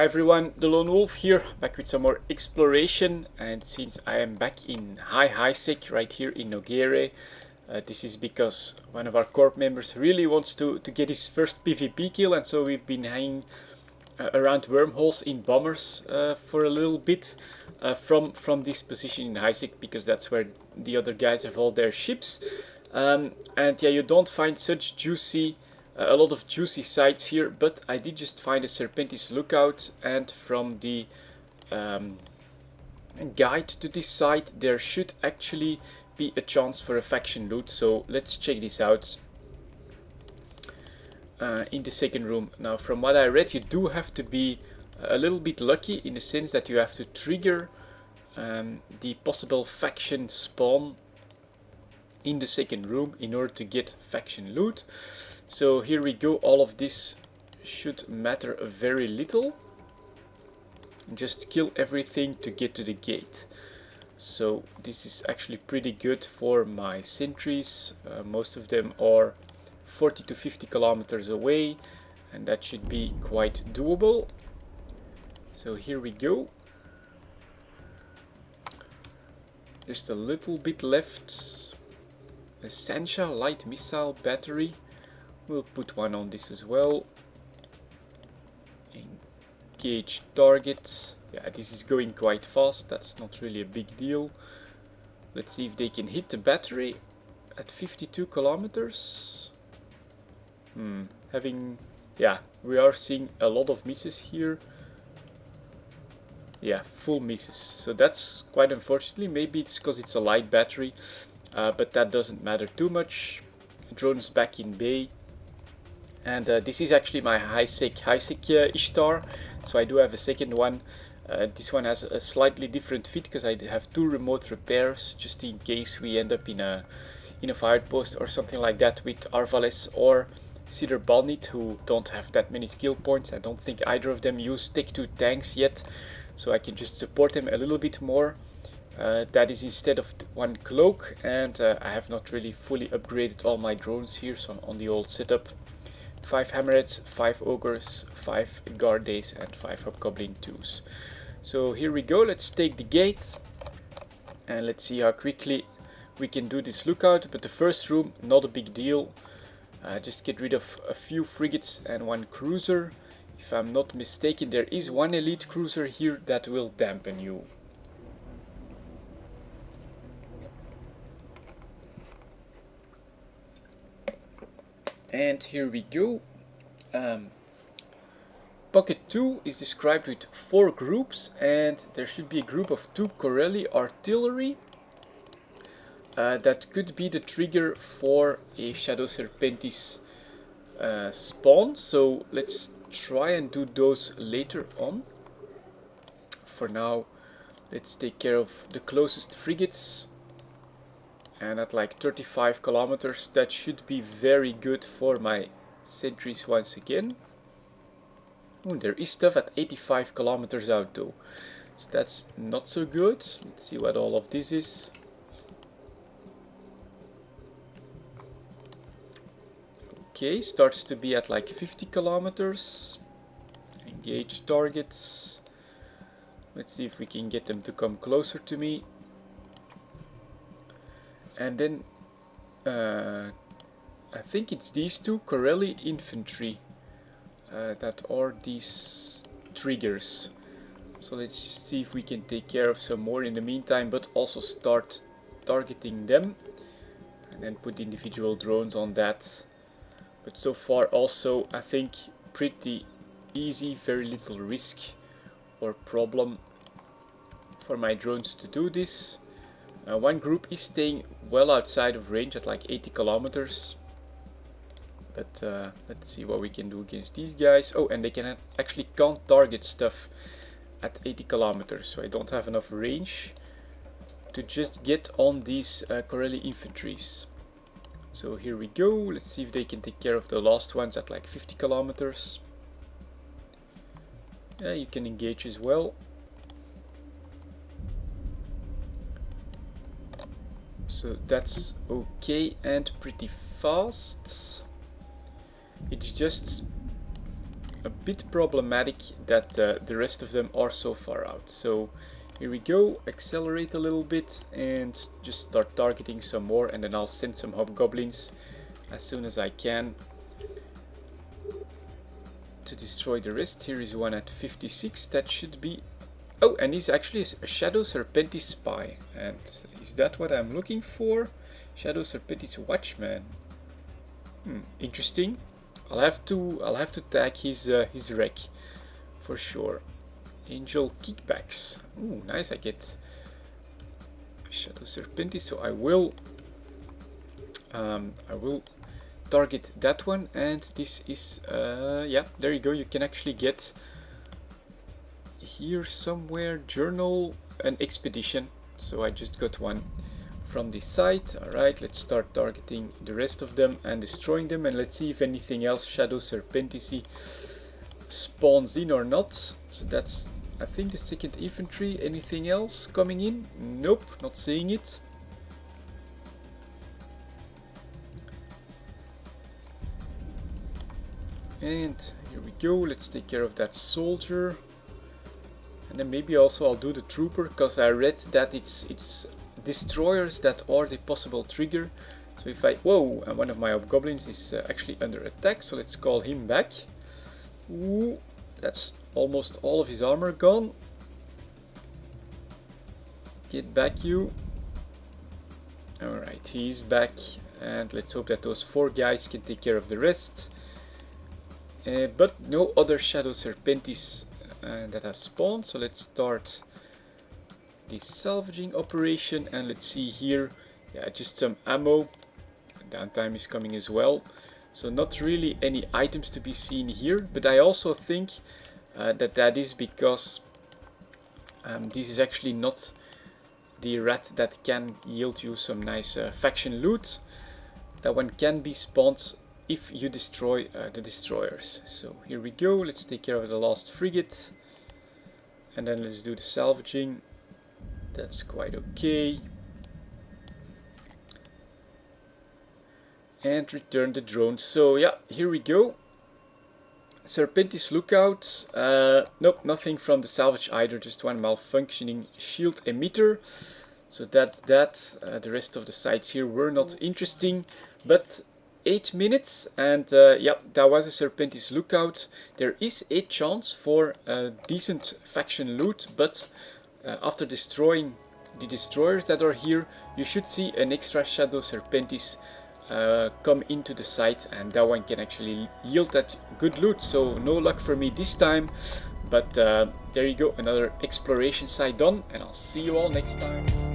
Hi everyone, the Lone Wolf here, back with some more exploration. And since I am back in high sec right here in Nogere, this is because one of our corp members really wants to get his first PvP kill, and so we've been hanging around wormholes in bombers for a little bit from this position in high sec, because that's where the other guys have all their ships. And yeah, you don't find such juicy a lot of juicy sites here, but I did just find a Serpentis lookout, and from the guide to this site there should actually be a chance for a faction loot, so let's check this out in the second room. Now, from what I read, you do have to be a little bit lucky, in the sense that you have to trigger the possible faction spawn in the second room in order to get faction loot. So here we go. All of this should matter very little. Just kill everything to get to the gate. So this is actually pretty good for my sentries. Most of them are 40 to 50 kilometers away, and that should be quite doable. So here we go. Just a little bit left. A Sancha light missile battery. We'll put one on this as well. Engage target. Yeah, this is going quite fast. That's not really a big deal. Let's see if they can hit the battery at 52 kilometers. Yeah, we are seeing a lot of misses here. Yeah, full misses. So that's quite unfortunately. Maybe it's because it's a light battery, but that doesn't matter too much. Drone's back in bay. And this is actually my high sec Ishtar, so I do have a second one. This one has a slightly different fit, because I have two remote repairs, just in case we end up in a fire post or something like that with Arvales or Cedar Balnit, who don't have that many skill points. I don't think either of them use Tech 2 tanks yet, so I can just support them a little bit more. That is instead of one cloak, and I have not really fully upgraded all my drones here, so I'm on the old setup. 5 hammerheads, 5 ogres, 5 guardes, and 5 hobgoblin 2s. So here we go. Let's take the gate and let's see how quickly we can do this lookout. But the first room, not a big deal. Just get rid of a few frigates and one cruiser. If I'm not mistaken, there is one elite cruiser here that will dampen you. And here we go. Pocket 2 is described with 4 groups, and there should be a group of 2 Corelli artillery. That could be the trigger for a Shadow Serpentis spawn, so let's try and do those later on. For now, let's take care of the closest frigates. And at like 35 kilometers, that should be very good for my sentries once again. Oh, there is stuff at 85 kilometers out though, so that's not so good. Let's see what all of this is. Okay, starts to be at like 50 kilometers. Engage targets. Let's see if we can get them to come closer to me. And then I think it's these 2 Corelli infantry that are these triggers. So let's just see if we can take care of some more in the meantime, but also start targeting them and then put individual drones on that. But so far also, I think, pretty easy, very little risk or problem for my drones to do this. One group is staying well outside of range at like 80 kilometers. But let's see what we can do against these guys. Oh, and they can actually can't target stuff at 80 kilometers, so I don't have enough range to just get on these Corelli infantries. So here we go. Let's see if they can take care of the last ones at like 50 kilometers. Yeah, you can engage as well. So that's okay and pretty fast. It's just a bit problematic that the rest of them are so far out. So here we go, accelerate a little bit and just start targeting some more, and then I'll send some hobgoblins as soon as I can to destroy the rest. Here is one at 56, that should be... Oh, and he's actually a Shadow Serpentis spy. And is that what I'm looking for? Shadow Serpentis Watchman. Interesting. I'll have to tag his wreck for sure. Angel kickbacks. Ooh, nice. I get Shadow Serpentis, so I will target that one. And this is yeah, there you go. You can actually get here somewhere journal an expedition. So I just got one from this site. Alright, let's start targeting the rest of them and destroying them, and let's see if anything else Shadow Serpentis spawns in or not. So that's, I think, the second infantry. Anything else coming in? Nope, not seeing it. And here we go, let's take care of that soldier. And then maybe also I'll do the trooper, because I read that it's destroyers that are the possible trigger. So if I... Whoa! And one of my hobgoblins is actually under attack, so let's call him back. Ooh, that's almost all of his armor gone. Get back, you. Alright, he's back. And let's hope that those 4 guys can take care of the rest. But no other Shadow Serpentis that has spawned, so let's start this salvaging operation. And let's see here, yeah, just some ammo. Downtime is coming as well, so not really any items to be seen here, but I also think that is because this is actually not the rat that can yield you some nice faction loot. That one can be spawned if you destroy the destroyers. So here we go, let's take care of the last frigate, and then let's do the salvaging. That's quite okay. And return the drones. So yeah, here we go. Serpentis lookout. Nope, nothing from the salvage either, just one malfunctioning shield emitter. So that's that. The rest of the sites here were not interesting, but 8 minutes, and yeah, that was a Serpentis lookout. There is a chance for decent faction loot, but after destroying the destroyers that are here, you should see an extra Shadow Serpentis come into the site, and that one can actually yield that good loot. So no luck for me this time, but there you go, another exploration site done, and I'll see you all next time.